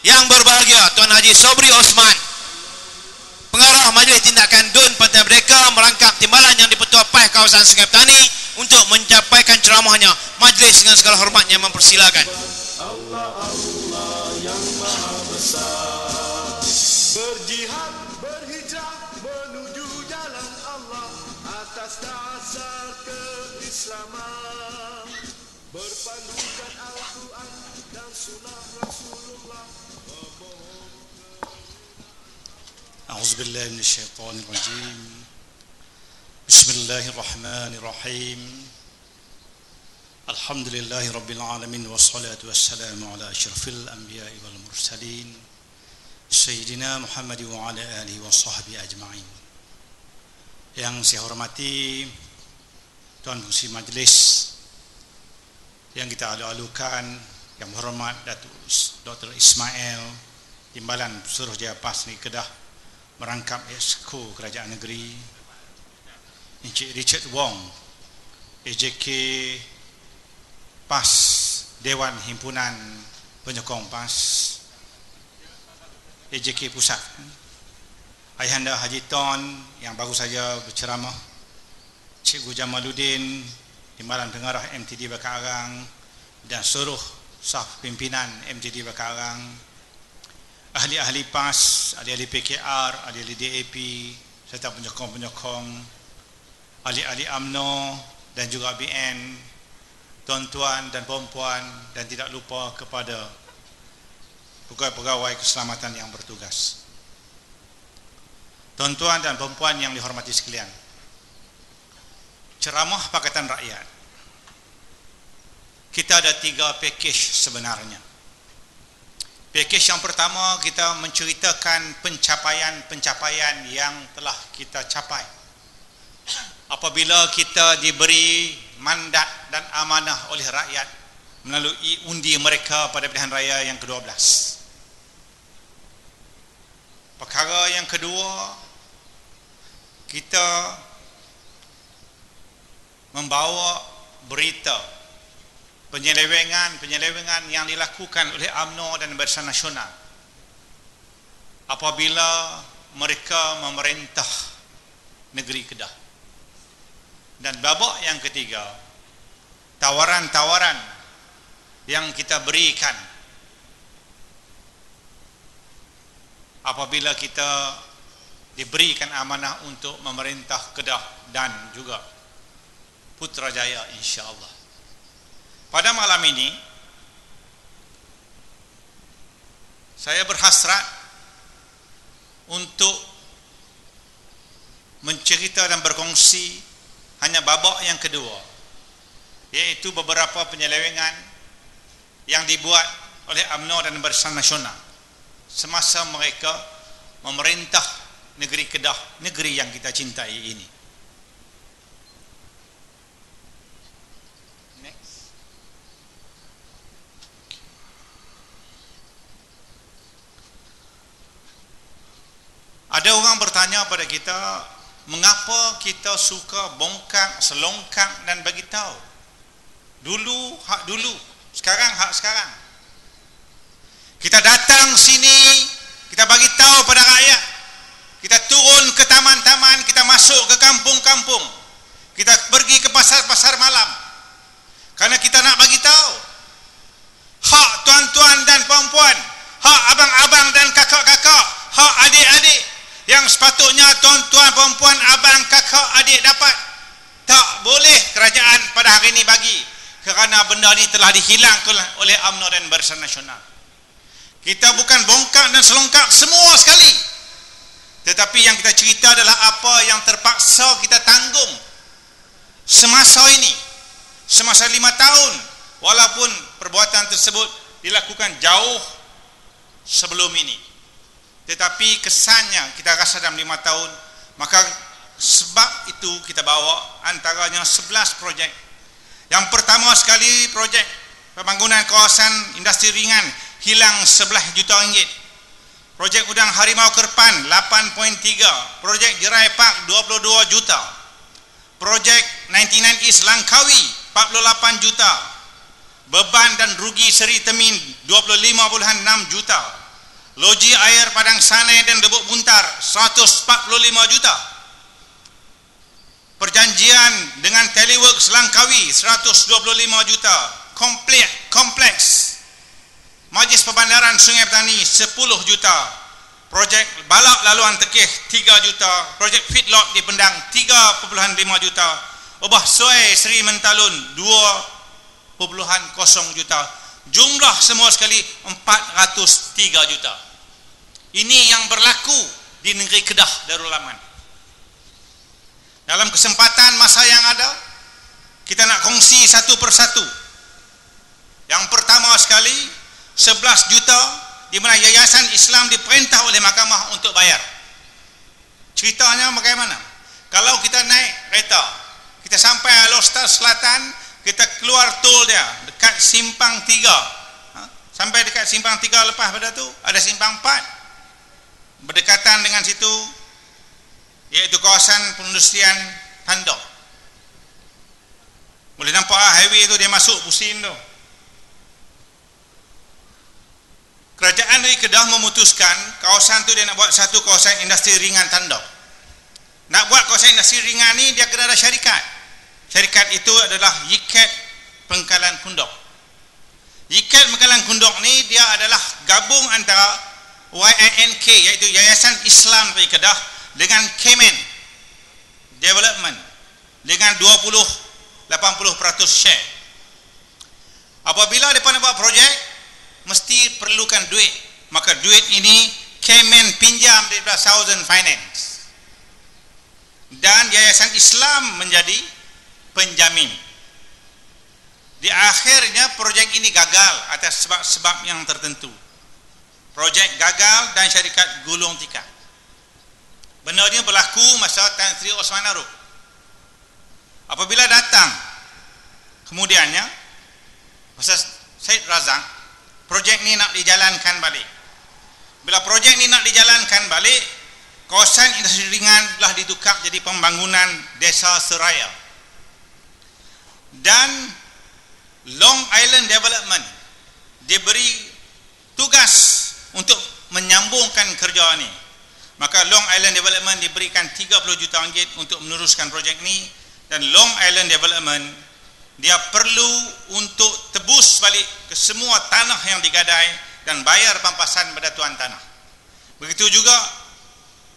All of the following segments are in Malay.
Yang berbahagia Tuan Haji Sobri Osman, Pengarah Majlis Tindakan DUN Pantai Merdeka, merangkap timbalan yang di-Pertua PAS kawasan Sungai Petani untuk mencapai ceramahnya. Majlis dengan segala hormatnya mempersilakan. Allah Allah yang Maha Besar, berjihad berhijrah menuju jalan Allah atas dasar keislaman, berpandukan Al-Quran dan Sunnah Rasulullah. A'udzubillahi minasyaitonirrajim. Bismillahirrahmanirrahim. Alhamdulillahi rabbil alamin, wassalatu wassalamu ala asyrafil anbiya'i wal mursalin Sayyidina Muhammad wa ala alihi wa sahbihi ajma'in. Yang saya hormati Tuan Fungsi Majlis yang kita alu-alukan, yang berhormat Datuk Dr. Ismail, Timbalan Suruhjaya PAS Negeri Kedah, merangkap Exco Kerajaan Negeri, Encik Richard Wong, AJK PAS, Dewan Himpunan Penyokong PAS, AJK Pusat, Ayahanda Haji Ton yang baru saja berceramah, Cikgu Jamaluddin, Timbalan Pengarah MTD Bakarang, dan seluruh saf pimpinan MTD Bakarang, ahli-ahli PAS, ahli-ahli PKR, ahli-ahli DAP, serta penyokong-penyokong, ahli-ahli UMNO dan juga BN, tuan-tuan dan puan-puan, dan tidak lupa kepada pegawai-pegawai keselamatan yang bertugas. Tuan-tuan dan puan-puan yang dihormati sekalian, ceramah Pakatan Rakyat, kita ada 3 pakej sebenarnya. Pakej yang pertama, kita menceritakan pencapaian-pencapaian yang telah kita capai apabila kita diberi mandat dan amanah oleh rakyat melalui undi mereka pada pilihan raya yang ke-12. Perkara yang kedua, kita membawa berita penyelewengan yang dilakukan oleh UMNO dan Barisan Nasional apabila mereka memerintah negeri Kedah. Dan babak yang ketiga, tawaran-tawaran yang kita berikan apabila kita diberikan amanah untuk memerintah Kedah dan juga Putrajaya, insya-Allah. Pada malam ini saya berhasrat untuk mencerita dan berkongsi hanya babak yang kedua, yaitu beberapa penyelewengan yang dibuat oleh UMNO dan Barisan Nasional semasa mereka memerintah negeri Kedah, negeri yang kita cintai ini. Next. Ada orang bertanya pada kita, mengapa kita suka bongkar, selongkang dan bagi tahu? Dulu hak dulu, sekarang hak sekarang. Kita datang sini, kita bagi tahu pada rakyat. Kita turun ke taman-taman, kita masuk ke kampung-kampung. Kita pergi ke pasar-pasar malam. Karena kita nak bagi tahu hak tuan-tuan dan puan-puan, hak abang-abang dan kakak-kakak, hak adik-adik yang sepatutnya tuan-tuan, puan-puan, abang, kakak, adik dapat. Tak boleh kerajaan pada hari ini bagi, kerana benda ini telah dihilangkan oleh UMNO dan Barisan Nasional. Kita bukan bongkar dan selongkak semua sekali, tetapi yang kita cerita adalah apa yang terpaksa kita tanggung semasa ini, semasa 5 tahun, walaupun perbuatan tersebut dilakukan jauh sebelum ini. Tetapi kesannya kita rasa dalam 5 tahun, maka sebab itu kita bawa antaranya 11 projek. Yang pertama sekali, projek pembangunan kawasan industri ringan hilang 11 juta ringgit. Projek Udang Harimau Kerpan 8.3, projek Jerai Park 22 juta, projek 99 East Langkawi 48 juta, beban dan rugi Seri Temin 25.6 juta, Loji air Padang Sanai dan Lebuk Buntar 145 juta. Perjanjian dengan Teleworks Langkawi 125 juta. Kompleks Majlis Perbandaran Sungai Petani 10 juta. Projek balak laluan Tekih 3 juta. Projek feedlot di Pendang 3.5 juta. Ubah Suai Seri Mentalun 2.0 juta. Jumlah semua sekali 403 juta. Ini yang berlaku di negeri Kedah Darul Aman. Dalam kesempatan masa yang ada, kita nak kongsi satu persatu. Yang pertama sekali 11 juta di mana Yayasan Islam diperintah oleh mahkamah untuk bayar. Ceritanya bagaimana? Kalau kita naik kereta, kita sampai Alostar Selatan, kita keluar tol dia dekat Simpang 3. Sampai dekat Simpang 3 lepas pada tu ada Simpang 4. Berdekatan dengan situ iaitu kawasan pengindustrian Tandok. Boleh nampak highway tu dia masuk Pusin tu. Kerajaan dari Kedah memutuskan kawasan tu dia nak buat satu kawasan industri ringan Tandok. Nak buat kawasan industri ringan ni dia kena ada syarikat. Syarikat itu adalah Yiket Pengkalan Kundok. Yiket Pengkalan Kundok ni dia adalah gabung antara YINK iaitu Yayasan Islam dari Kedah dengan Kemen Development dengan 80% share. Apabila mereka nak buat projek, mesti perlukan duit. Maka duit ini Kemen pinjam daripada Southern Finance. Dan Yayasan Islam menjadi penjamin. Di akhirnya projek ini gagal atas sebab-sebab yang tertentu. Projek gagal dan syarikat gulung tikar. Benda ini berlaku masa Tan Sri Osman Aruk. Apabila datang kemudiannya masa Syed Razak, projek ini nak dijalankan balik. Bila projek ini nak dijalankan balik, kawasan industri ringan telah ditukar jadi pembangunan desa seraya. Dan Long Island Development diberi tugas untuk menyambungkan kerja ini. Maka Long Island Development diberikan 30 juta ringgit untuk meneruskan projek ini. Dan Long Island Development dia perlu untuk tebus balik ke semua tanah yang digadai dan bayar pampasan pada tuan tanah. Begitu juga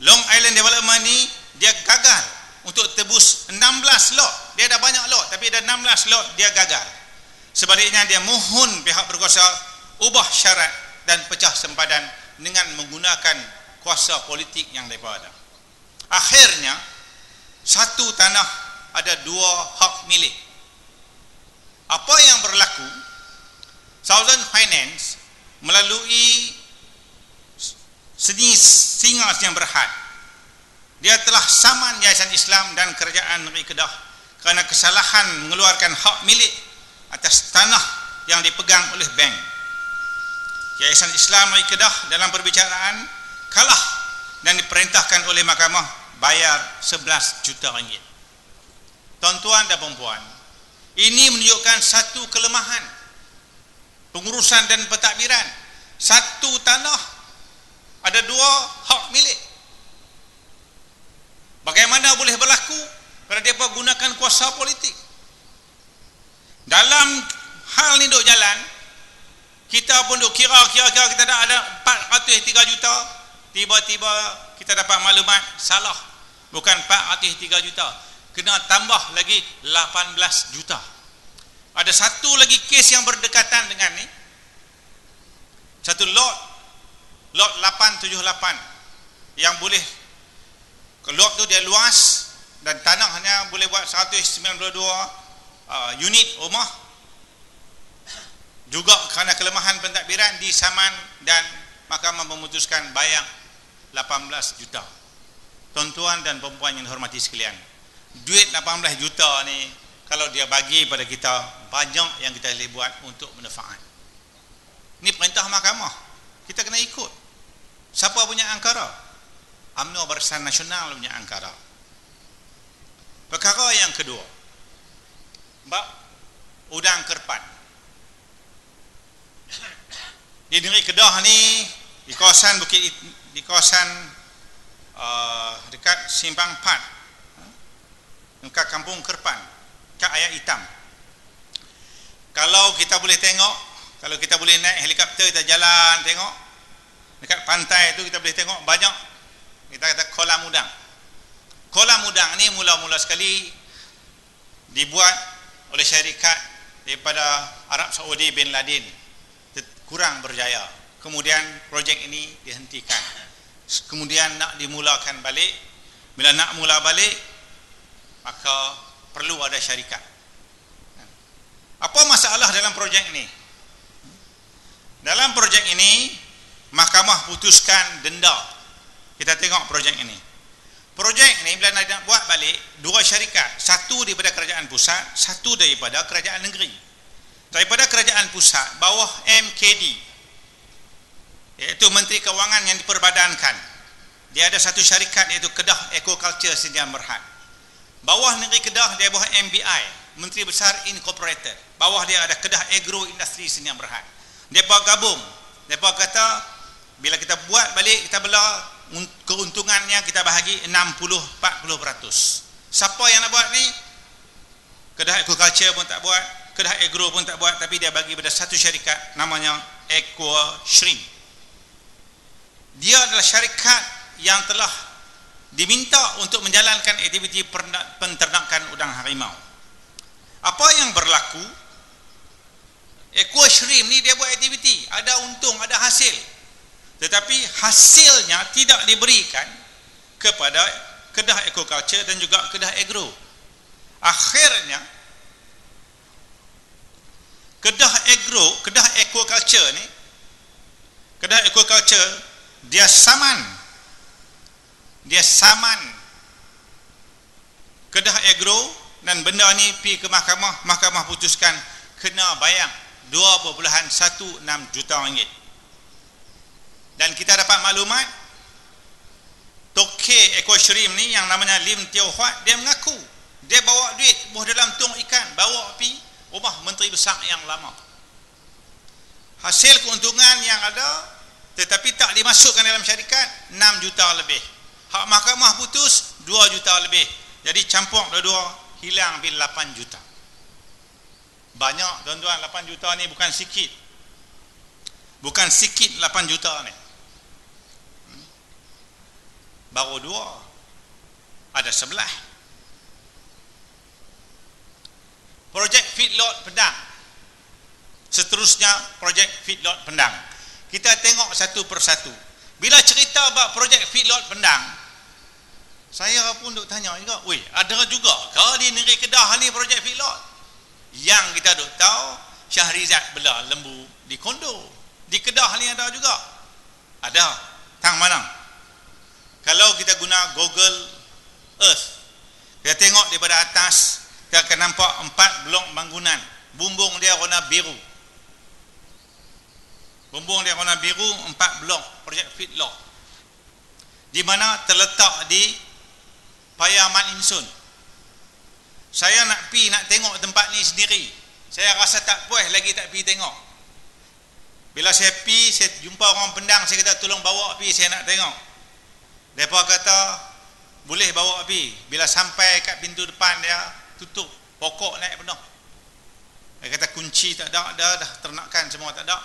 Long Island Development ni dia gagal untuk tebus 16 lot. Dia ada banyak lot tapi ada 16 lot dia gagal. Sebaliknya dia mohon pihak berkuasa ubah syarat dan pecah sempadan dengan menggunakan kuasa politik yang mereka ada. Akhirnya satu tanah ada dua hak milik. Apa yang berlaku? Southern Finance melalui singas yang berhad, dia telah saman Yayasan Islam dan Kerajaan Negeri Kedah kerana kesalahan mengeluarkan hak milik atas tanah yang dipegang oleh bank. Yayasan Islam Negeri Kedah dalam perbicaraan kalah dan diperintahkan oleh mahkamah bayar 11 juta ringgit. Tuan-tuan dan puan-puan, ini menunjukkan satu kelemahan pengurusan dan pentadbiran. Satu tanah ada dua hak milik. Bagaimana boleh berlaku? Kerana mereka gunakan kuasa politik. Dalam hal ni duk jalan, kita pun duk kira kita dah ada 403 juta. Tiba-tiba kita dapat maklumat salah. Bukan 403 juta. Kena tambah lagi 18 juta. Ada satu lagi kes yang berdekatan dengan ni. Satu lot 878 yang boleh, lot tu dia luas dan tanahnya boleh buat 192 unit rumah. Juga kerana kelemahan pentadbiran disaman dan mahkamah memutuskan bayar 18 juta. Tuan-tuan dan perempuan yang dihormati sekalian, duit 18 juta ni kalau dia bagi pada kita, banyak yang kita boleh buat untuk manfaat. Ini perintah mahkamah, kita kena ikut. Siapa punya angkara? UMNO Barisan Nasional punya angkara. Perkara yang kedua, bab udang kerpan. Di negeri Kedah ni di kawasan di kawasan dekat Simpang Pat, dekat Kampung Kerpan, kat Ayat Hitam. Kalau kita boleh tengok, kalau kita boleh naik helikopter, kita jalan tengok dekat pantai tu, kita boleh tengok banyak, kita kata kolam udang. Kolam udang ni mula-mula sekali dibuat oleh syarikat daripada Arab Saudi bin Laden, kurang berjaya. Kemudian projek ini dihentikan. Kemudian nak dimulakan balik. Bila nak mula balik, maka perlu ada syarikat. Apa masalah dalam projek ini? Dalam projek ini, mahkamah putuskan denda. Kita tengok projek ini. Projek ini bila nak buat balik, dua syarikat, satu daripada kerajaan pusat, satu daripada kerajaan negeri. Daripada kerajaan pusat, bawah MKD, iaitu Menteri Kewangan yang diperbadankan, dia ada satu syarikat iaitu Kedah Aquaculture Sdn Bhd. Bawah negeri Kedah, dia bawah MBI, Menteri Besar Incorporated. Bawah dia ada Kedah Agro Industri Sdn Bhd. Mereka gabung. Mereka kata bila kita buat balik, kita belah keuntungannya, kita bahagi 60-40%. Siapa yang nak buat ni? Kedah Aquaculture pun tak buat, Kedah Agro pun tak buat, tapi dia bagi pada satu syarikat namanya Aqua Shrimp. Dia adalah syarikat yang telah diminta untuk menjalankan aktiviti penternakan udang harimau. Apa yang berlaku? Aqua Shrimp ni dia buat aktiviti, ada untung, ada hasil, tetapi hasilnya tidak diberikan kepada Kedah Aquaculture dan juga Kedah Agro. Akhirnya Kedah Aquaculture ni, Kedah Aquaculture dia saman Kedah Agro, dan benda ni pergi ke mahkamah putuskan kena bayar 2.16 juta ringgit. Dan kita dapat maklumat, Tokek Aqua Shrimp ni yang namanya Lim Teo Huat, dia mengaku dia bawa duit buah dalam tong ikan, bawa pergi rumah Menteri Besar yang lama. Hasil keuntungan yang ada tetapi tak dimasukkan dalam syarikat 6 juta lebih. Hak mahkamah putus 2 juta lebih. Jadi campur dua-dua, hilang bil 8 juta. Banyak tuan-tuan, 8 juta ni bukan sikit. Bukan sikit 8 juta ni. Baru dua, ada 11. Projek feedlot Pendang. Seterusnya projek feedlot Pendang. Kita tengok satu persatu. Bila cerita bab projek feedlot Pendang, saya pun duk tanya juga, weh, ada juga ke di negeri Kedah ni projek feedlot? Yang kita duk tahu, Syahrizat bela lembu di Kondo. Di Kedah ni ada juga. Ada. Tang mana? Kalau kita guna Google Earth, kita tengok daripada atas, kita akan nampak 4 blok bangunan. Bumbung dia warna biru. Bumbung dia warna biru, 4 blok projek feedlot. Di mana terletak di Payaman Insun. Saya nak tengok tempat ni sendiri. Saya rasa tak puas lagi tak pergi tengok. Bila saya pergi, saya jumpa orang Pendang, saya kata tolong bawa pergi, saya nak tengok. Mereka kata boleh bawa pergi. Bila sampai kat pintu depan, dia tutup, pokok naik penuh. Dia kata kunci tak ada, dah ternakan semua tak ada.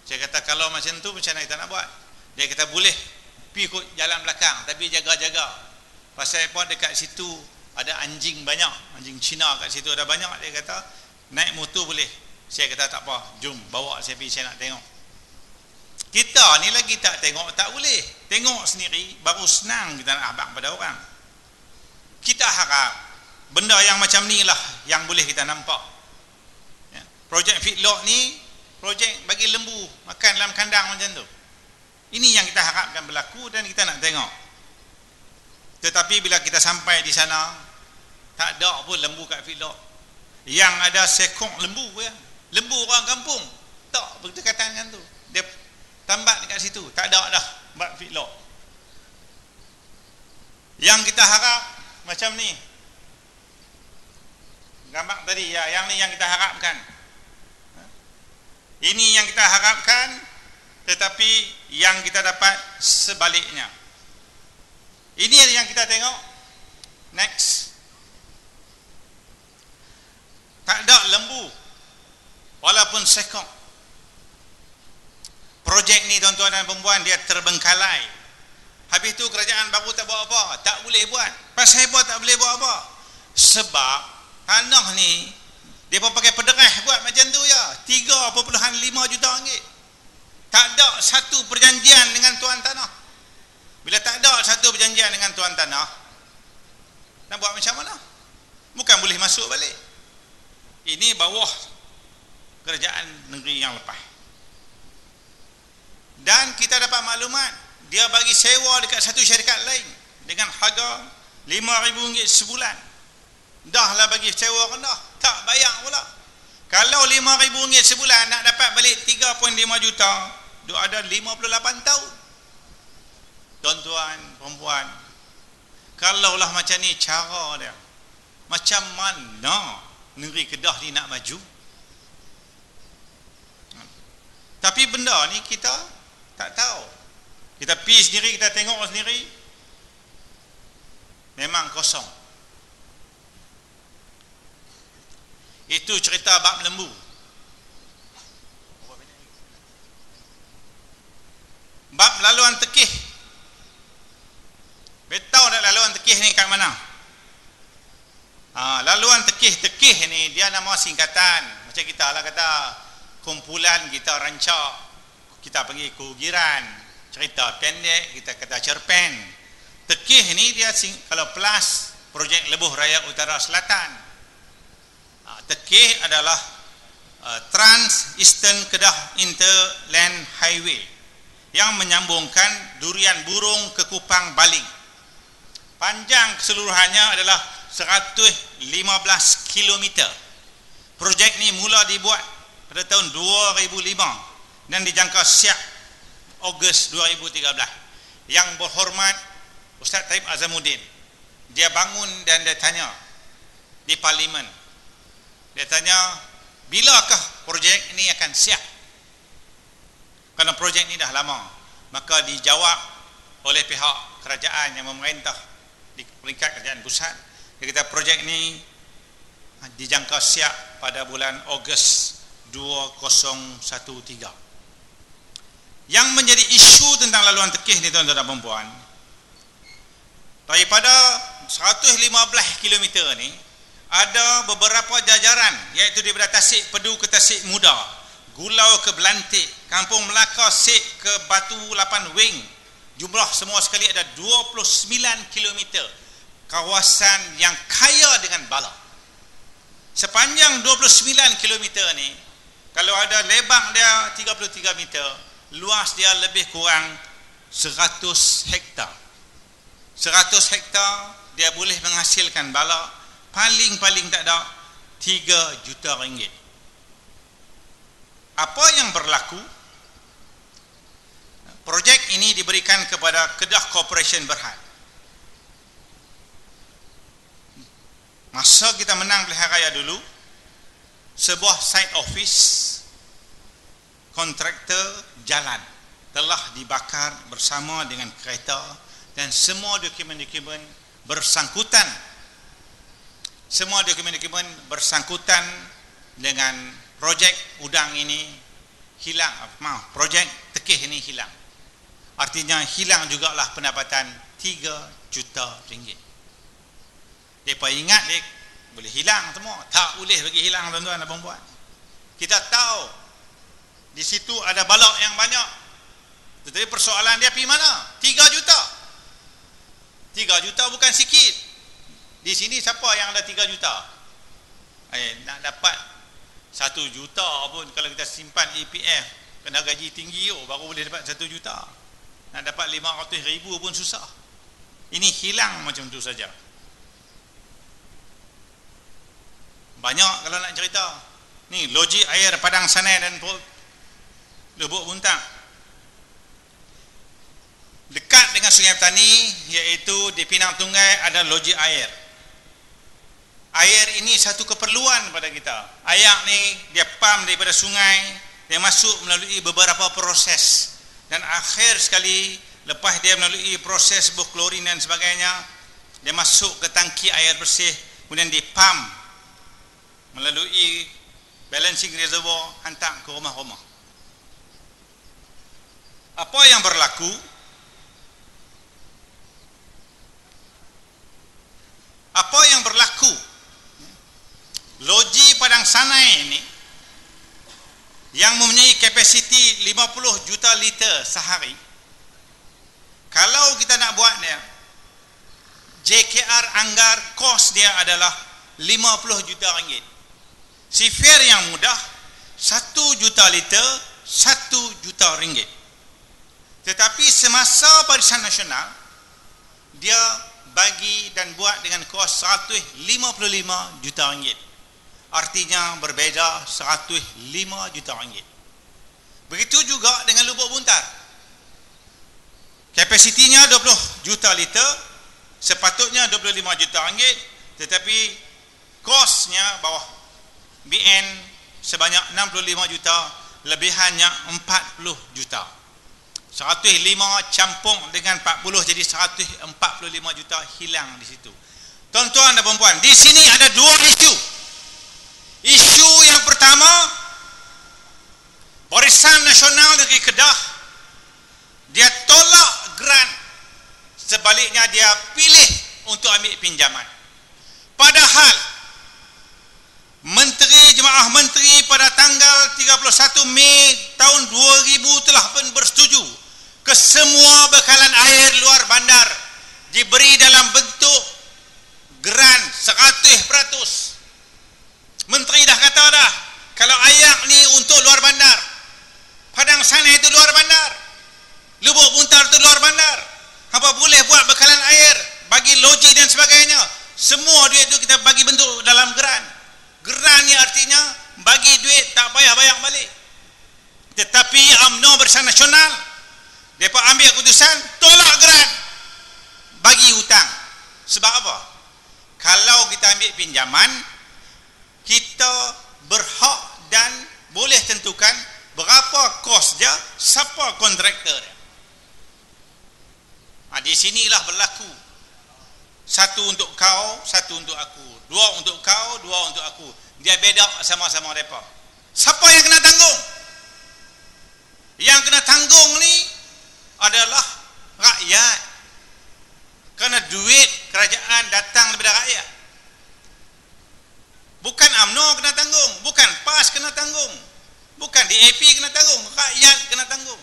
Saya kata kalau macam tu macam mana kita nak buat? Dia kata boleh pergi ikut jalan belakang, tapi jaga-jaga. Pasal apa dekat situ ada anjing banyak, anjing Cina kat situ ada banyak. Dia kata naik motor boleh. Saya kata tak apa, jom bawa saya pergi, saya nak tengok. Kita ni lagi tak tengok tak boleh. Tengok sendiri baru senang kita nak abang pada orang. Kita harap benda yang macam ni lah yang boleh kita nampak. Ya. Projek feedlot ni projek bagi lembu makan dalam kandang macam tu. Ini yang kita harapkan berlaku dan kita nak tengok. Tetapi bila kita sampai di sana, tak ada pun lembu kat feedlot. Yang ada sekok lembu ya. Lembu orang kampung. Tak berdekatan dengan tu. Dia tambat dekat situ. Tak ada dah bab feedlot. Yang kita harap macam ni. Gambar tadi ya, yang ni yang kita harapkan. Ini yang kita harapkan tetapi yang kita dapat sebaliknya. Ini yang kita tengok. Next. Tak ada lembu walaupun sekok. Projek ni tuan-tuan dan perempuan, dia terbengkalai. Habis tu kerajaan baru tak buat apa, tak boleh buat. Pasal apa tak boleh buat apa? Sebab tanah ni dia pun pakai pederah buat macam tu ya, 3.5 juta ringgit. Tak ada satu perjanjian dengan tuan tanah. Bila tak ada satu perjanjian dengan tuan tanah, nak buat macam mana? Bukan boleh masuk balik. Ini bawah kerajaan negeri yang lepas. Dan kita dapat maklumat, dia bagi sewa dekat satu syarikat lain dengan harga RM5,000 sebulan. Dah lah bagi sewa rendah, tak bayar pula. Kalau RM5,000 sebulan nak dapat balik 3.5 juta, dia ada 58 tahun. Tuan-tuan, perempuan, kalaulah macam ni cara dia, macam mana negeri Kedah ni nak maju? Tapi benda ni kita tak tahu. Kita pergi sendiri, kita tengok sendiri, memang kosong. Itu cerita bab lembu. Bab laluan tekih. Tahu tak laluan tekih ni kat mana? Laluan tekih ni dia nama singkatan. Macam kita lah kata kumpulan, kita rancak, kita panggil kugiran. Cerita pendek kita kata cerpen. Tekih ni dia kalau plus projek Lebuh Raya Utara Selatan. Tekih adalah Trans Eastern Kedah Interland Highway yang menyambungkan Durian Burung ke Kupang Baling. Panjang keseluruhannya adalah 115 km. Projek ni mula dibuat pada tahun 2005 dan dijangka siap Ogos 2013. Yang berhormat Ustaz Taib Azamuddin, dia bangun dan dia tanya di parlimen. Dia tanya, bilakah projek ini akan siap? Kerana projek ini dah lama. Maka dijawab oleh pihak kerajaan yang memerintah di peringkat kerajaan pusat. Dia kata projek ini dijangka siap pada bulan Ogos 2013. Yang menjadi isu tentang laluan tekih ni tuan-tuan dan perempuan, daripada 115 km ni ada beberapa jajaran, iaitu daripada Tasik Pedu ke Tasik Muda, Gulau ke Belantik, Kampung Melaka Sik ke Batu 8 Wing. Jumlah semua sekali ada 29 km kawasan yang kaya dengan bala. Sepanjang 29 km ni, kalau ada lebang dia 33 meter, luas dia lebih kurang 100 hektar. 100 hektar dia boleh menghasilkan bala paling tak ada 3 juta ringgit. Apa yang berlaku? Projek ini diberikan kepada Kedah Corporation Berhad. Masa kita menang pilihan raya dulu, sebuah site office kontraktor jalan telah dibakar bersama dengan kereta dan semua dokumen-dokumen bersangkutan. Semua dokumen-dokumen bersangkutan dengan projek udang ini hilang. Projek tekih ini hilang. Artinya hilang jugalah pendapatan 3 juta ringgit. Mereka ingat dia boleh hilang semua. Tak boleh bagi hilang tuan-tuan dan perempuan. Kita tahu di situ ada balak yang banyak. Tetapi persoalan dia pergi mana? 3 juta. 3 juta bukan sikit. Di sini siapa yang ada 3 juta? Nak dapat 1 juta pun kalau kita simpan EPF, kena gaji tinggi baru boleh dapat 1 juta. Nak dapat 500,000 pun susah. Ini hilang macam tu saja. Banyak kalau nak cerita. Ni loji air Padang Sanai dan Lubuk Buntang. Dekat dengan Sungai Petani, iaitu di Pinang Tunggai ada loji air. Air ini satu keperluan pada kita. Air ni dia pam daripada sungai, dia masuk melalui beberapa proses. dan akhir sekali lepas dia melalui proses klorin dan sebagainya, dia masuk ke tangki air bersih, kemudian dipam melalui balancing reservoir, hantar ke rumah-rumah. Apa yang berlaku? Apa yang berlaku? Loji Padang Sanai ini yang mempunyai kapasiti 50 juta liter sehari, kalau kita nak buat dia, JKR anggar kos dia adalah 50 juta ringgit. Sifir yang mudah 1 juta liter 1 juta ringgit. Tetapi semasa Barisan Nasional dia bagi dan buat dengan kos 155 juta ringgit. Artinya berbeza 105 juta ringgit. Begitu juga dengan Lubuk Buntar. Kapasitinya 20 juta liter, sepatutnya 25 juta ringgit, tetapi kosnya bawah BN sebanyak 65 juta, lebihannya 40 juta. 105 campur dengan 40 jadi 145 juta hilang di situ. Tuan-tuan dan puan-puan, di sini ada dua isu. Isu yang pertama, Barisan Nasional Negeri Kedah dia tolak grant, sebaliknya dia pilih untuk ambil pinjaman. Padahal Jemaah Menteri pada tanggal 31 Mei tahun 2000 telah pun bersetuju kesemua bekalan air luar bandar diberi dalam bentuk grant 100%. Menteri dah kata dah, kalau ayak ni untuk luar bandar, Padang Sanai itu luar bandar, Lubuk Buntar itu luar bandar, apa boleh buat bekalan air bagi loji dan sebagainya, semua duit itu kita bagi bentuk dalam grant. Grant ni artinya bagi duit tak payah bayar balik. Tetapi UMNO Barisan Nasional mereka ambil keputusan tolak grant, bagi hutang. Sebab apa? Kalau kita ambil pinjaman, kita berhak dan boleh tentukan berapa kos dia, siapa kontraktor dia. Di sinilah berlaku satu untuk kau, satu untuk aku, dua untuk kau, dua untuk aku. Dia beda sama-sama mereka. Siapa yang kena tanggung? Yang kena tanggung ni adalah rakyat, kerana duit kerajaan datang daripada rakyat. Bukan UMNO kena tanggung, bukan PAS kena tanggung, bukan DAP kena tanggung, rakyat kena tanggung.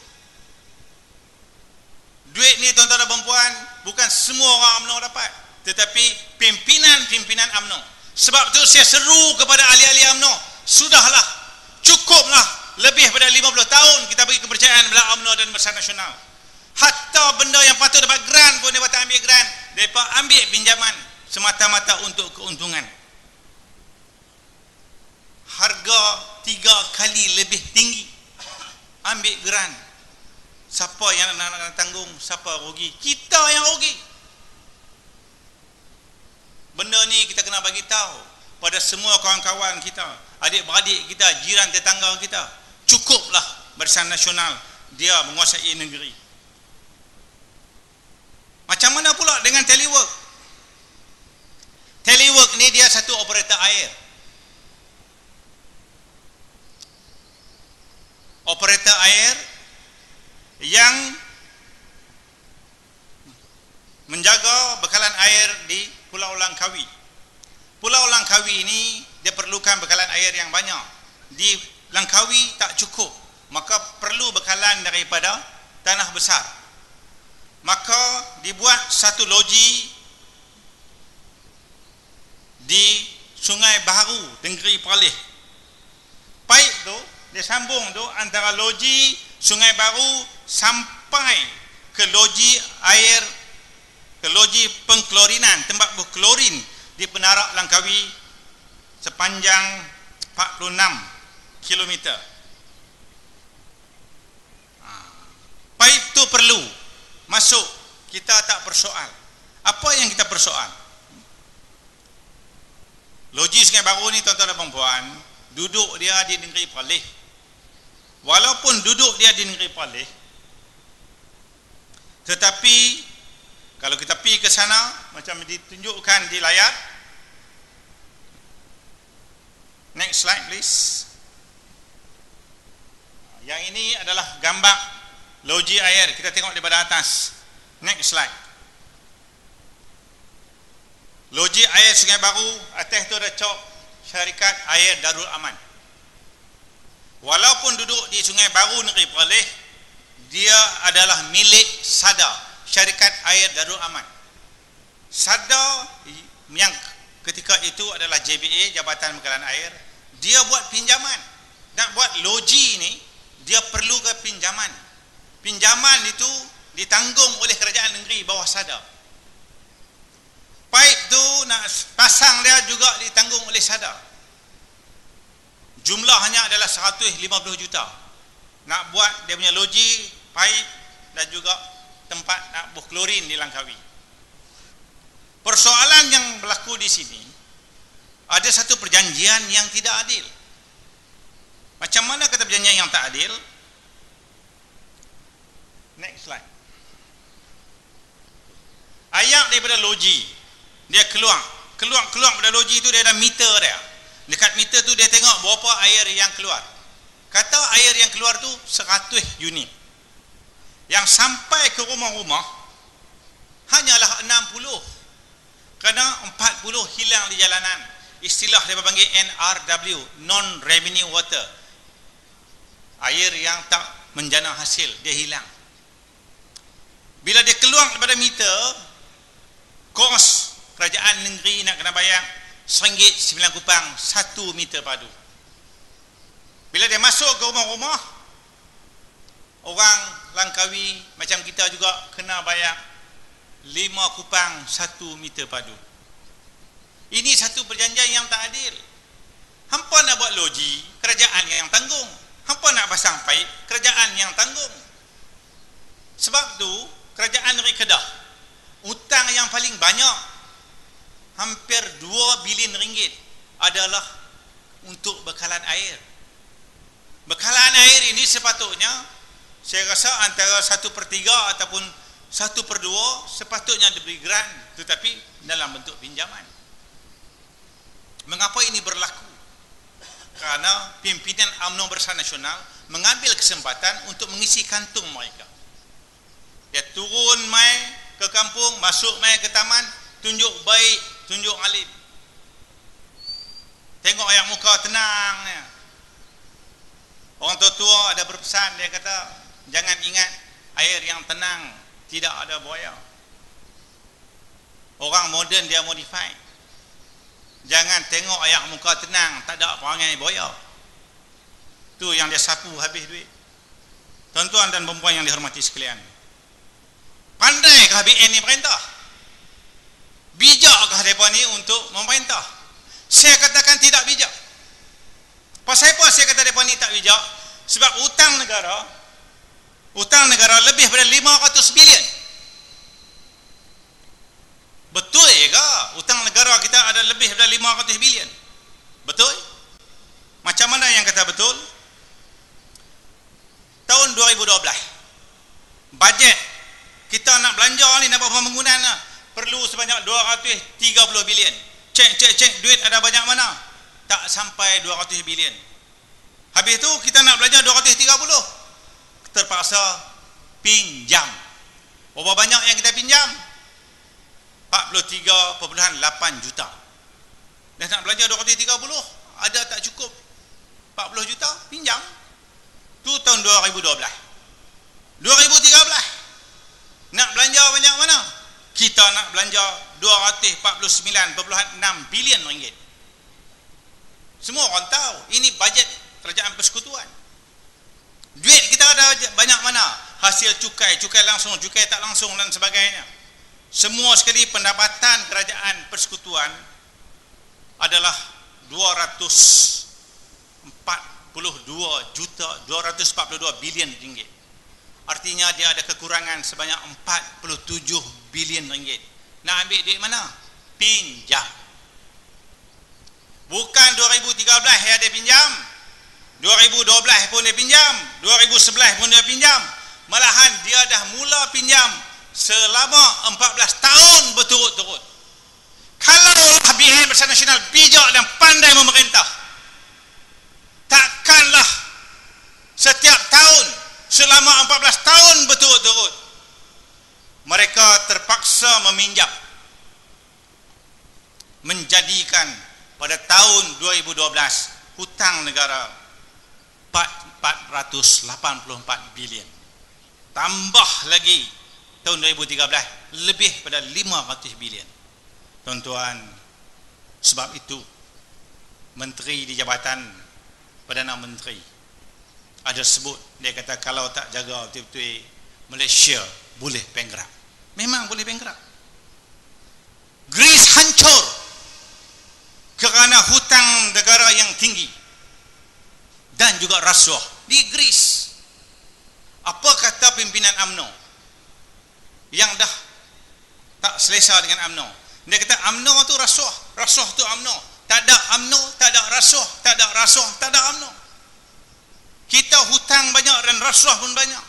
Duit ni tuan-tuan dan puan-puan bukan semua orang UMNO dapat, tetapi pimpinan-pimpinan UMNO. Sebab itu saya seru kepada ahli-ahli UMNO, sudahlah, cukuplah, lebih pada 50 tahun kita bagi kepercayaan kepada UMNO dan Barisan Nasional. Hatta benda yang patut dapat grant pun mereka tak ambil grant, mereka ambil pinjaman semata-mata untuk keuntungan. Harga 3 kali lebih tinggi, ambil grant. Siapa yang nak tanggung? Siapa rugi? Kita yang rugi. Benda ni kita kena bagi tahu pada semua kawan-kawan kita, adik-beradik kita, jiran tetangga kita. Cukuplah Barisan Nasional dia menguasai negeri. Macam mana pula dengan telework? Telework ni dia satu operator air. Operator air yang menjaga bekalan air di Pulau Langkawi. Pulau Langkawi ini dia perlukan bekalan air yang banyak. Di Langkawi tak cukup, maka perlu bekalan daripada tanah besar. Maka dibuat satu loji di Sungai Baharu, Negeri Perlis. Paip tu dia sambung tu antara loji Sungai Baru sampai ke loji air, ke loji pengklorinan, tempat berklorin di Penarak Langkawi sepanjang 46 km. Paip tu perlu masuk, kita tak persoal. Apa yang kita persoal? Loji Sungai Baru ni tuan-tuan dan puan-puan, duduk dia di Negeri Perlis. Walaupun duduk dia di Negeri Perlis, Tetapi kalau kita pergi ke sana macam ditunjukkan di layar, next slide please. Yang ini adalah gambar loji air, kita tengok daripada atas. Next slide. Loji air Sungai Baru, atas tu ada cok Syarikat Air Darul Aman. Walaupun duduk di Sungai Baru Negeri Perlis, dia adalah milik SADA, Syarikat Air Darul Aman. SADA yang ketika itu adalah JBA, Jabatan Bekalan Air, dia buat pinjaman. Nak buat loji ni, dia perlu ke pinjaman. Pinjaman itu ditanggung oleh kerajaan negeri bawah SADA. Paip tu nak pasang dia juga ditanggung oleh SADA. Jumlahnya adalah 150 juta. Nak buat dia punya loji, paip dan juga tempat nak buh klorin di Langkawi. Persoalan yang berlaku di sini, ada satu perjanjian yang tidak adil. Macam mana kata perjanjian yang tak adil? Next slide. Ayat daripada loji, dia keluar pada loji tu, dia ada meter dia. Dekat meter tu dia tengok berapa air yang keluar. Kata air yang keluar tu 100 unit. Yang sampai ke rumah-rumah hanyalah 60. Kerana 40 hilang di jalanan. Istilah dia panggil NRW, non-revenue water. Air yang tak menjana hasil, dia hilang. Bila dia keluar daripada meter, kos kerajaan negeri nak kena bayar RM9 1 meter padu. Bila dia masuk ke rumah-rumah, orang Langkawi macam kita juga kena bayar RM5 1 meter padu. Ini satu perjanjian yang tak adil. Hampa nak buat loji, kerajaan yang tanggung. Hampa nak pasang paip, kerajaan yang tanggung. Sebab tu kerajaan negeri Kedah, utang yang paling banyak, hampir 2 bilion ringgit, adalah untuk bekalan air. Bekalan air ini sepatutnya, saya rasa antara 1/3 ataupun 1/2 sepatutnya diberi grant, tetapi dalam bentuk pinjaman. Mengapa ini berlaku? Kerana pimpinan UMNO Barisan Nasional mengambil kesempatan untuk mengisi kantung mereka. Dia turun mai ke kampung, masuk mai ke taman, tunjuk baik, tunjuk alim. Tengok ayat muka tenangnya. Orang tua-tua ada berpesan, dia kata, jangan ingat air yang tenang tidak ada buaya. Orang moden dia modify. Jangan tengok ayat muka tenang, tak ada perangai buaya. Tu yang dia sapu habis duit. Tuan-tuan dan perempuan yang dihormati sekalian, pandaikah BN ni perintah? Bijakkah mereka ni untuk memerintah? Saya katakan tidak bijak. Pasal apa saya kata mereka ni tak bijak? Sebab hutang negara lebih daripada 500 bilion. Betul ke hutang negara kita ada lebih daripada 500 bilion? Betul? Macam mana yang kata betul? Tahun 2012, bajet kita nak belanja ni, nak buat pembangunan lah, perlu sebanyak 230 bilion. Cek duit ada banyak mana? Tak sampai 200 bilion. Habis tu kita nak belanja 230, terpaksa pinjam. Berapa banyak yang kita pinjam? 43.8 juta. Dan nak belanja 230, ada tak cukup 40 juta pinjam. Tu tahun 2012. 2013 nak belanja banyak mana? Kita nak belanja 249.6 bilion ringgit. Semua orang tahu ini bajet kerajaan persekutuan. Duit kita ada banyak mana? Hasil cukai langsung, cukai tak langsung dan sebagainya. Semua sekali pendapatan kerajaan persekutuan adalah 242 bilion ringgit. Artinya dia ada kekurangan sebanyak 47 bilion ringgit. Nak ambil duit mana? Pinjam. Bukan 2013 yang dia pinjam, 2012 pun dia pinjam, 2011 pun dia pinjam. Malahan dia dah mula pinjam selama 14 tahun berturut-turut. Kalaulah BN Barisan Nasional bijak dan pandai memerintah, takkanlah setiap tahun selama 14 tahun berturut-turut mereka terpaksa meminjam, menjadikan pada tahun 2012 hutang negara 484 bilion. Tambah lagi tahun 2013 lebih pada 500 bilion. Tuan-tuan, sebab itu menteri di Jabatan Perdana Menteri ada sebut, dia kata kalau tak jaga betul-betul Malaysia boleh bankrupt. Memang boleh bankrupt. Greece hancur kerana hutang negara yang tinggi dan juga rasuah di Greece. Apa kata pimpinan UMNO yang dah tak selesa dengan UMNO? Dia kata UMNO tu rasuah, rasuah tu UMNO. Tak ada UMNO, tak ada rasuah, tak ada rasuah, tak ada UMNO. Kita hutang banyak dan rasuah pun banyak.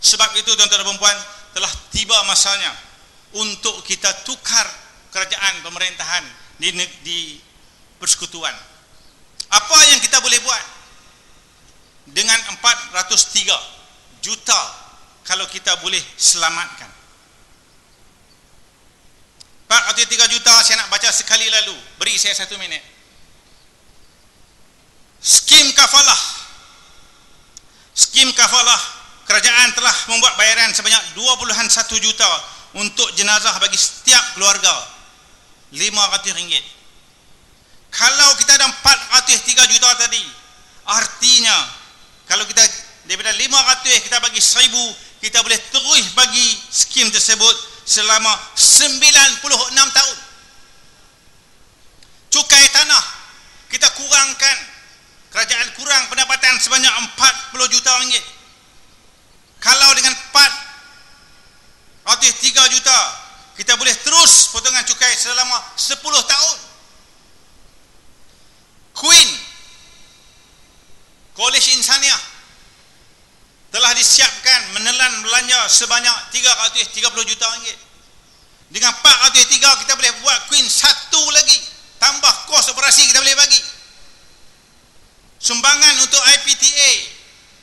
Sebab itu tuan-tuan dan puan, telah tiba masanya untuk kita tukar kerajaan pemerintahan di persekutuan. Apa yang kita boleh buat dengan 403 juta kalau kita boleh selamatkan? 403 juta saya nak baca sekali lalu, beri saya 1 minit. Skim kafalah kerajaan telah membuat bayaran sebanyak 21 juta untuk jenazah bagi setiap keluarga, RM500. Kalau kita ada 403 juta tadi, artinya kalau kita daripada 500 kita bagi 1000, kita boleh terus bagi skim tersebut selama 96 tahun. Cukai tanah kita kurangkan, kerajaan kurang pendapatan sebanyak 40 juta ringgit. Kalau dengan 403 juta kita boleh terus potongan cukai selama 10 tahun. Queen Koalisi Insaniah telah disiapkan menelan belanja sebanyak 330 juta ringgit. Dengan 403 kita boleh buat Queen satu lagi, tambah kos operasi kita boleh bagi. Sumbangan untuk IPTA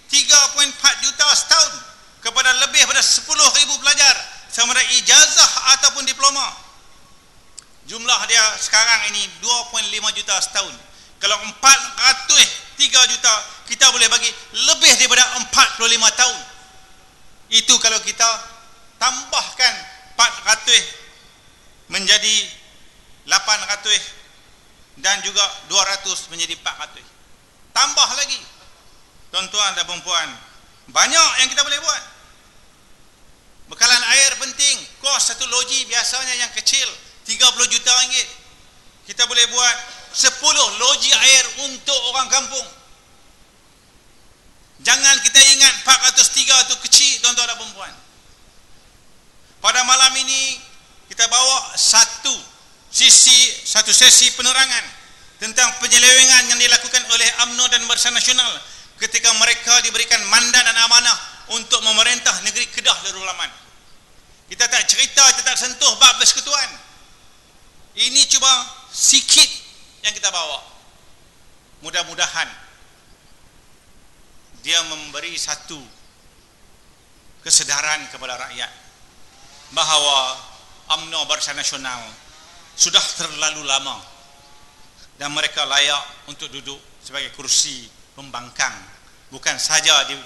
3.4 juta setahun kepada lebih pada 10,000 pelajar sama ada ijazah ataupun diploma. Jumlah dia sekarang ini 2.5 juta setahun. Kalau 403 juta kita boleh bagi lebih daripada 45 tahun. Itu kalau kita tambahkan 400 menjadi 800 dan juga 200 menjadi 400. Tambah lagi, tuan-tuan dan puan-puan, banyak yang kita boleh buat. Bekalan air penting, kos satu loji biasanya yang kecil 30 juta ringgit. Kita boleh buat 10 loji air untuk orang kampung. Jangan kita ingat 403 itu kecil, tuan-tuan dan puan-puan. Pada malam ini kita bawa satu sesi penerangan tentang penyelewengan yang dilakukan oleh UMNO dan Barisan Nasional ketika mereka diberikan mandat dan amanah untuk memerintah negeri Kedah Darul Aman. Kita tak cerita, kita tak sentuh bab persekutuan. Ini cuma sikit yang kita bawa. Mudah-mudahan dia memberi satu kesedaran kepada rakyat bahawa UMNO Barisan Nasional sudah terlalu lama dan mereka layak untuk duduk sebagai kursi pembangkang, bukan saja di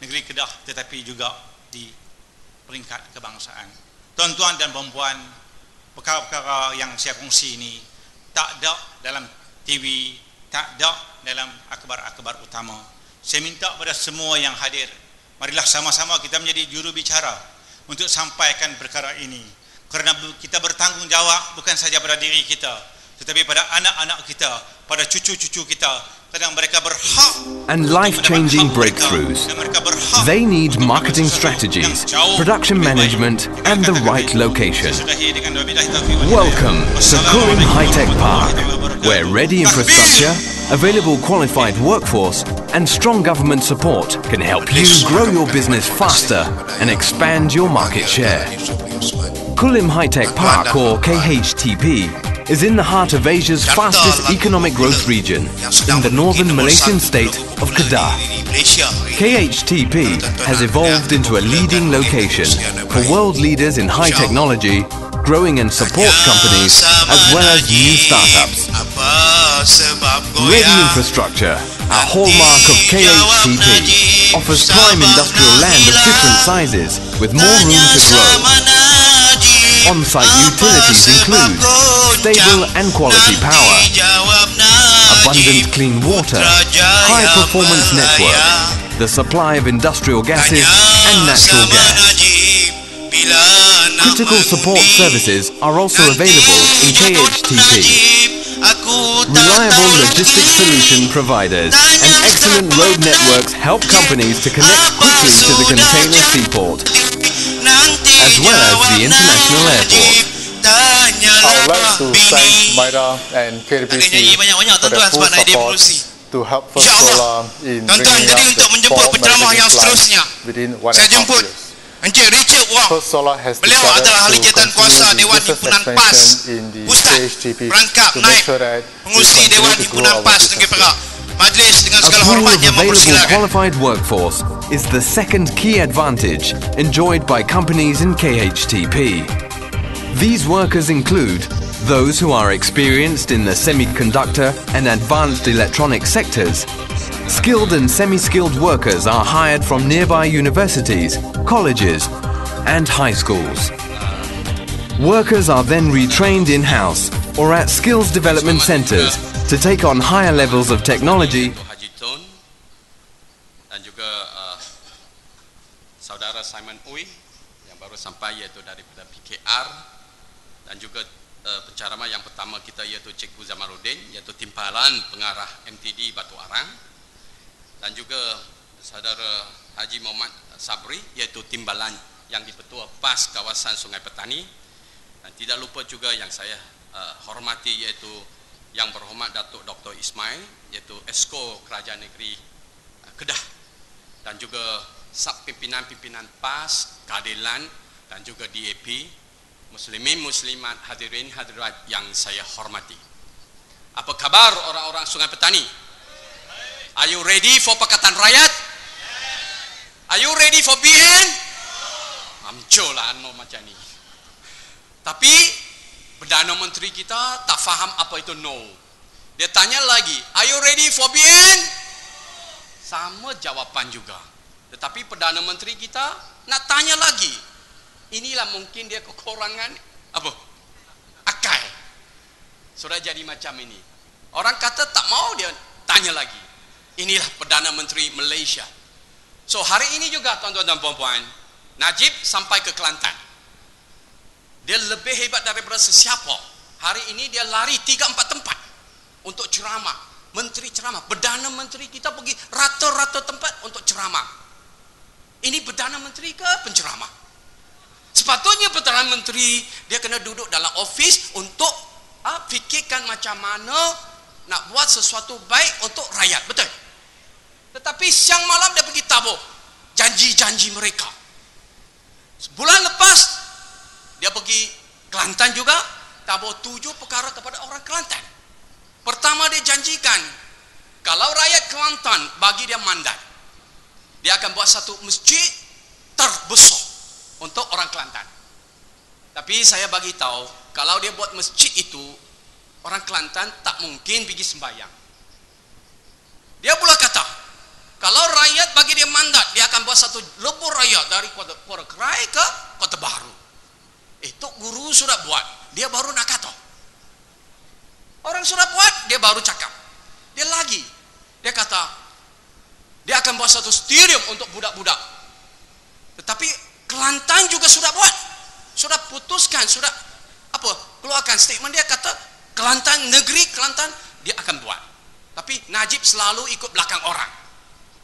negeri Kedah tetapi juga di peringkat kebangsaan. Tuan-tuan dan puan-puan, perkara-perkara yang saya kongsi ini tak ada dalam TV, tak ada dalam akhbar-akhbar utama. Saya minta kepada semua yang hadir, marilah sama-sama kita menjadi juru bicara untuk sampaikan perkara ini, kerana kita bertanggungjawab bukan saja pada diri kita tetapi pada anak-anak kita, pada cucu-cucu kita. Kadang mereka berhak and life-changing breakthroughs. They need marketing strategies, production management and the right location. Welcome to Kurim High Tech Park, where ready infrastructure, available qualified workforce, and strong government support can help you grow your business faster and expand your market share. Kulim High-Tech Park, or KHTP, is in the heart of Asia's fastest economic growth region, in the northern Malaysian state of Kedah. KHTP has evolved into a leading location for world leaders in high technology, growing and support companies, as well as new startups. Ready infrastructure, a hallmark of KHTP, offers prime industrial land of different sizes with more room to grow. On-site utilities include stable and quality power, abundant clean water, high-performance network, the supply of industrial gases and natural gas. Critical support services are also available in KHTP. Reliable logistics solution providers and excellent road networks help companies to connect quickly to the container seaport, as well as the international airport. I would like to thank MIRA and KDPC for their full support to help First Solar in bringing up the 4 manufacturing plants within 1.5 years. Encik Richard Wong. First Solar has Beliau decided adalah ahli to jawatankuasa continue Dewan the business Himpunan PAS expansion in the Pusat KHTP Perangkap to make naik sure that we pengurusi Dewan continue to grow Himpunan our PAS Negeri business. Perak. Majlis dengan A segala pool hormat of yang available mempersilakan. qualified workforce is the second key advantage enjoyed by companies in KHTP. These workers include those who are experienced in the semiconductor and advanced electronic sectors. Skilled and semi-skilled workers are hired from nearby universities, colleges, and high schools. Workers are then retrained in-house or at skills development centers to take on higher levels of technology. Haji Tun dan juga saudara Simon Uy yang baru sampai iaitu daripada PKR, dan juga penceramah yang pertama kita iaitu Cikgu Zamaruddin iaitu Timpalan Pengarah MTD Batu Arang, dan juga saudara Haji Muhammad Sabri iaitu Timbalan yang di-Petua PAS kawasan Sungai Petani, dan tidak lupa juga yang saya hormati iaitu yang berhormat Datuk Dr. Ismail iaitu Esko Kerajaan Negeri Kedah, dan juga pimpinan-pimpinan PAS, Keadilan dan juga DAP, Muslimin Muslimat, hadirin hadirat yang saya hormati. Apa kabar orang-orang Sungai Petani? Are you ready for Pakatan Rakyat? Are you ready for BN? Amcolah anu macam ni. Tapi Perdana Menteri kita tak faham apa itu no. Dia tanya lagi, are you ready for BN? Sama jawapan juga. Tetapi Perdana Menteri kita nak tanya lagi. Inilah mungkin dia kekurangan apa? Akal. Sudah jadi macam ini. Orang kata tak mau dia tanya lagi. Inilah Perdana Menteri Malaysia. So hari ini juga tuan-tuan dan puan-puan, Najib sampai ke Kelantan. Dia lebih hebat daripada sesiapa. Hari ini dia lari 3-4 tempat untuk ceramah. Menteri ceramah. Perdana Menteri kita pergi rata-rata tempat untuk ceramah. Ini Perdana Menteri ke penceramah? Sepatutnya Perdana Menteri dia kena duduk dalam ofis untuk fikirkan macam mana nak buat sesuatu baik untuk rakyat. Betul? Tetapi siang malam dia pergi tabur janji-janji mereka. Bulan lepas dia pergi Kelantan juga, tabur 7 perkara kepada orang Kelantan. Pertama dia janjikan, kalau rakyat Kelantan bagi dia mandat, dia akan buat satu masjid terbesar untuk orang Kelantan. Tapi saya bagi tahu, kalau dia buat masjid itu, orang Kelantan tak mungkin pergi sembahyang. Dia pula kata, kalau rakyat bagi dia mandat, dia akan buat satu lebur rakyat dari Kota Kerai ke Kota Baru. Itu guru sudah buat, dia baru nak kata. Orang sudah buat, dia baru cakap. Dia lagi, dia kata, dia akan buat satu stadium untuk budak-budak. Tetapi Kelantan juga sudah buat, sudah putuskan, sudah keluarkan statement. Dia kata Kelantan, negeri Kelantan dia akan buat. Tapi Najib selalu ikut belakang orang.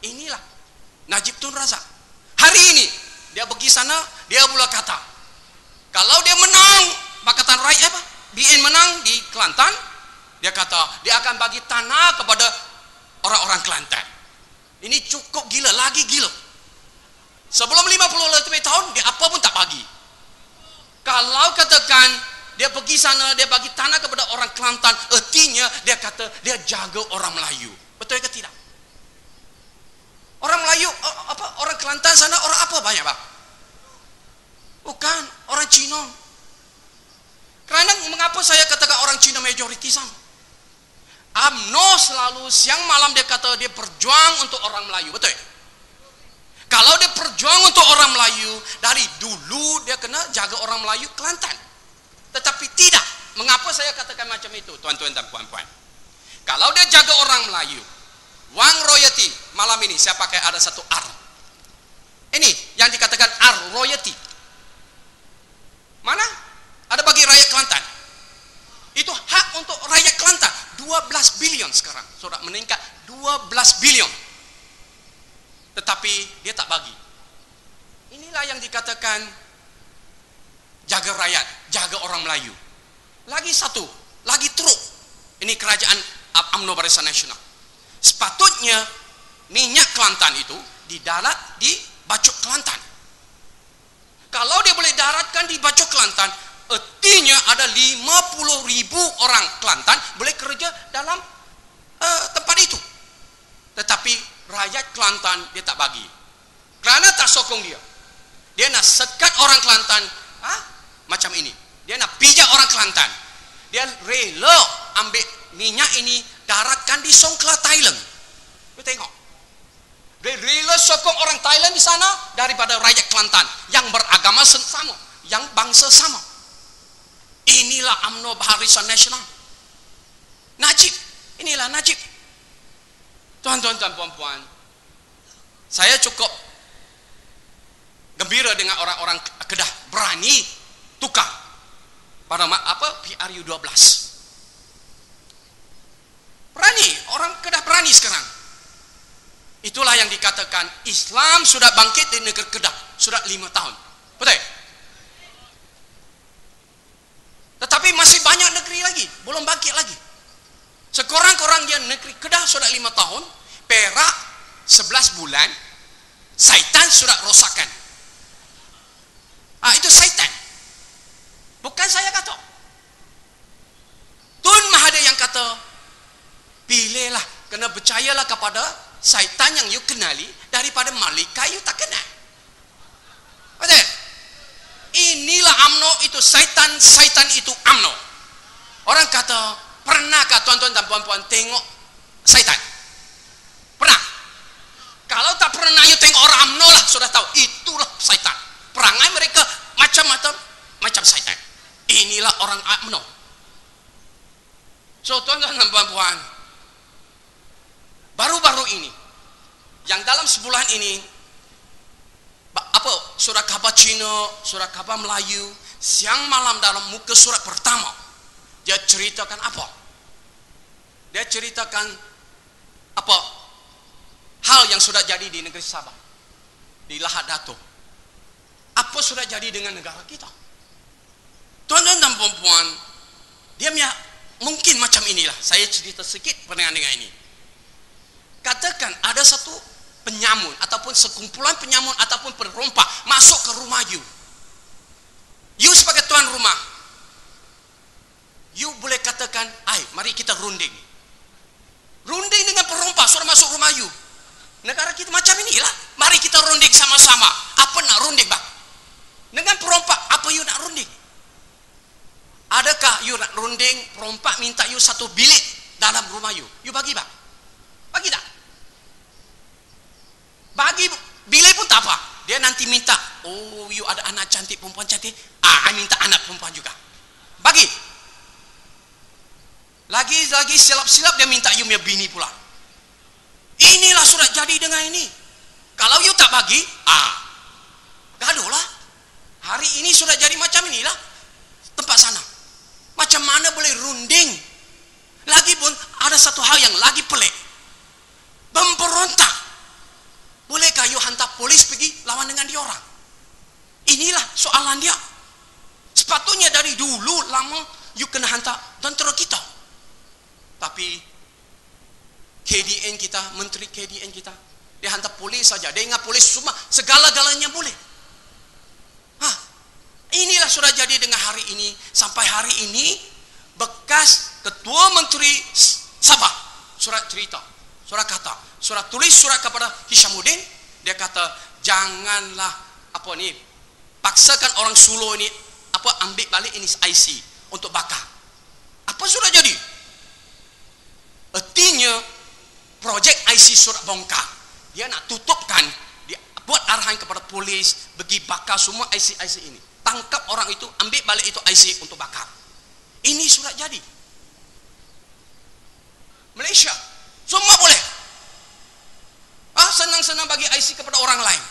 Inilah Najib Tun Razak. Hari ini dia pergi sana, dia pula kata, kalau dia menang Pakatan Rakyat BN menang di Kelantan, Dia kata dia akan bagi tanah kepada orang-orang Kelantan. Ini cukup gila, lagi gila. Sebelum 50 lebih tahun dia apa pun tak bagi. Kalau katakan dia pergi sana, dia bagi tanah kepada orang Kelantan, artinya dia kata dia jaga orang Melayu. Betul ke tidak? Orang Melayu, orang Kelantan sana orang apa banyak, Pak? Bukan, orang Cina. Kerana mengapa saya katakan orang Cina majoriti sana? UMNO selalu siang malam dia kata dia berjuang untuk orang Melayu, betul? Kalau dia berjuang untuk orang Melayu, dari dulu dia kena jaga orang Melayu Kelantan. Tetapi tidak. Mengapa saya katakan macam itu, tuan-tuan dan puan-puan? Kalau dia jaga orang Melayu, wang royalty, malam ini saya pakai ada satu R. Ini yang dikatakan R, royalty. Mana? Ada bagi rakyat Kelantan. Itu hak untuk rakyat Kelantan. 12 bilion sekarang. Sudah meningkat 12 bilion. Tetapi dia tak bagi. Inilah yang dikatakan jaga rakyat, jaga orang Melayu. Lagi satu, lagi teruk. Ini kerajaan UMNO Barisan Nasional. Sepatutnya minyak Kelantan itu didarat di Bacok Kelantan. Kalau dia boleh daratkan di Bacok Kelantan, artinya ada 50,000 orang Kelantan boleh kerja dalam tempat itu. Tetapi rakyat Kelantan dia tak bagi. Kerana tak sokong dia. Dia nak sekat orang Kelantan macam ini. Dia nak pijak orang Kelantan. Dia rela ambil minyak ini daratkan di Songkhla, Thailand. You tengok. Dia rela sokong orang Thailand di sana daripada rakyat Kelantan yang beragama sama, yang bangsa sama. Inilah UMNO Barisan Nasional. Najib. Inilah Najib. Tuan-tuan dan puan-puan, saya cukup gembira dengan orang-orang Kedah berani tukar pada PRU 12. Berani, orang Kedah berani sekarang. Itulah yang dikatakan Islam sudah bangkit di negeri Kedah sudah 5 tahun. Betul? Tetapi masih banyak negeri lagi belum bangkit lagi. Sekurang-kurangnya negeri Kedah sudah 5 tahun, Perak 11 bulan, syaitan sudah rosakan. Itu syaitan. Bukan saya kata. Tun Mahathir yang kata, pilihlah, kena percayalah kepada syaitan yang you kenali daripada malaikat you tak kenal. Betul? Inilah UMNO itu syaitan, syaitan itu UMNO. Orang kata, pernahkah tuan-tuan dan puan-puan tengok syaitan? Pernah? Kalau tak pernah you tengok orang UMNO lah, sudah tahu itulah syaitan. Perangai mereka macam-macam macam syaitan. Inilah orang UMNO. So tuan-tuan dan puan-puan, baru-baru ini, yang dalam sebulan ini, surat khabar Cina, surat khabar Melayu, siang malam dalam muka surat pertama, dia ceritakan apa? Dia ceritakan apa hal yang sudah jadi di negeri Sabah, di Lahad Dato'. Apa sudah jadi dengan negara kita? Tuan-tuan dan puan-puan, dia mungkin macam inilah. Saya cerita sedikit dengan ini. Katakan ada satu penyamun ataupun sekumpulan penyamun ataupun perompak masuk ke rumah you. You sebagai tuan rumah, you boleh katakan, mari kita runding. Runding dengan perompak sudah masuk rumah you. Negara kita macam inilah. Mari kita runding sama-sama. Apa nak runding, bang? Dengan perompak, apa you nak runding? Adakah you nak runding, perompak minta you satu bilik dalam rumah you? You bagi, bang? Bagi tak? Bagi bilik pun tak apa. Dia nanti minta, you ada anak cantik, perempuan cantik. I minta anak perempuan juga. Bagi. Lagi silap-silap dia minta you punya bini pula. Inilah sudah jadi dengan ini. Kalau you tak bagi, gaduh lah. Hari ini sudah jadi macam inilah tempat sana. Macam mana boleh runding? Lagipun ada satu hal yang lagi pelik. Pemberontak. Bolehkah you hantar polis pergi lawan dengan dia orang? Inilah soalan dia. Sepatutnya dari dulu lama you kena hantar tentera kita. Tapi KDN kita, menteri KDN kita, dia hantar polis saja. Dia ingat polis semua, segala-galanya boleh. Inilah sudah jadi dengan hari ini. Sampai hari ini, bekas Ketua Menteri Sabah, surat cerita, surat kata, surat tulis surat kepada Hishamuddin. Dia kata, janganlah paksakan orang Sulu ini ambil balik ini IC untuk bakar. Apa sudah jadi? Artinya projek IC surat bongkar. Dia nak tutupkan, dia buat arahan kepada polis pergi bakar semua IC ini. Tangkap orang itu, ambil balik itu IC untuk bakar. Ini sudah jadi. Malaysia semua boleh. Senang-senang bagi IC kepada orang lain.